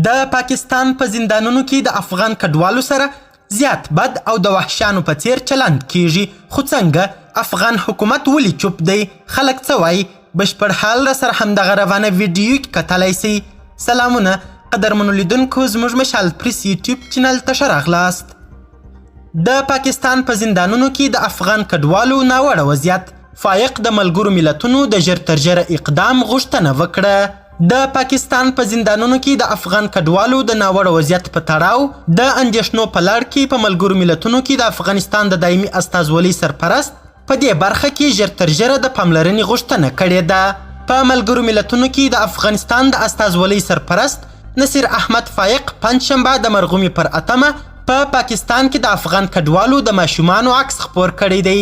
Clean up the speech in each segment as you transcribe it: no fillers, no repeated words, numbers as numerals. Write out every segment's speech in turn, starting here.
د پاکستان په زندانونو کې د افغان کډوالو سره زیات بد او د وحشیانو په څیر چلند کیږي. خو څنګه افغان حکومت ولې چوپ دی؟ خلک څه وایي؟ بشپړ حال را سره همدغه روانه ویډیو کتلی سئ. سلامونه قدرمنو لیدونکو، زموږ مشال پریس یوټیوب چینل ته ښه راغلاست. د پاکستان په زندانونو کې د افغان کډوالو ناوړه وضعیت. فایق د ملګرو ملتونو د ژر تر ژره اقدام غوښتنه وکړه. د پاکستان په زندانونو کې د افغان کډوالو د ناوړه وضعیت په تړاو د اندېښنو په لړ کې په ملګرو ملتونو کې د افغانستان د دایمي استازولۍ سرپرست په دې برخه کې ژر تر ژره د پاملرنې غوښتنه کړې ده. په ملګرو ملتونو کې د افغانستان د استازولۍ سرپرست نصیر احمد فایق پنجشنبه د مرغومي پر 8 په پاکستان کې د افغان کډوالو د ماشومانو عکس خپور کړی دی.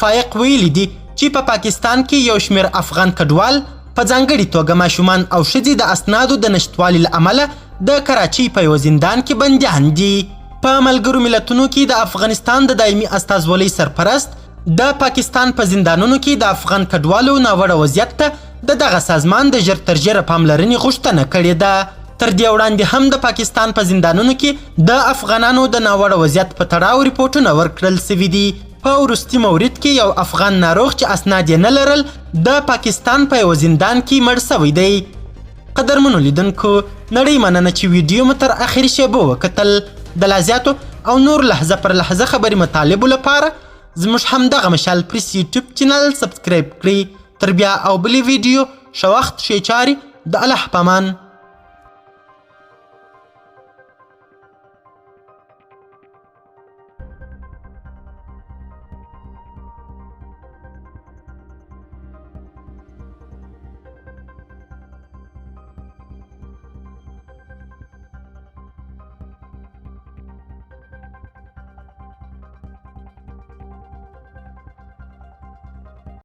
فایق ویلي دي چې په پاکستان کې یو شمېر افغان کډوال په ځانګړې توګه ماشومان او ښځې د اسنادو د نشتوالي له امله د کراچۍ په یو زندان کې بندیان دي. په ملګرو ملتونو کې د افغانستان د دایمي استازولۍ سرپرست د پاکستان په زندانونو کې د افغان کډوالو ناوړه وضعیت ته د دغه سازمان د ژر تر ژره پاملرنې غوښتنه کړې ده. تر دې وړاندې هم د پاکستان په زندانونو کې د افغانانو د ناوړه وضعیت په تړاو ریپورټونه ورکړل سوي دي. په وروستي مورد کې یو افغان ناروغ چې اسناد یې نه لرل د پاکستان په یو زندان کې مړ سوی دی. قدرمنو لیدونکو، نړۍ مننه چې ویډیو مو تر اخري شیبو وکتل. د لا زیاتو او نور لحظه پر لحظه خبري مطالبو لپاره زموږ همدغه مشال پریس یوټیوب چینل سبسکرایب کړئ. تر بیا او بلې ویډیو ښه وخت ښې چارې. د الله په امان.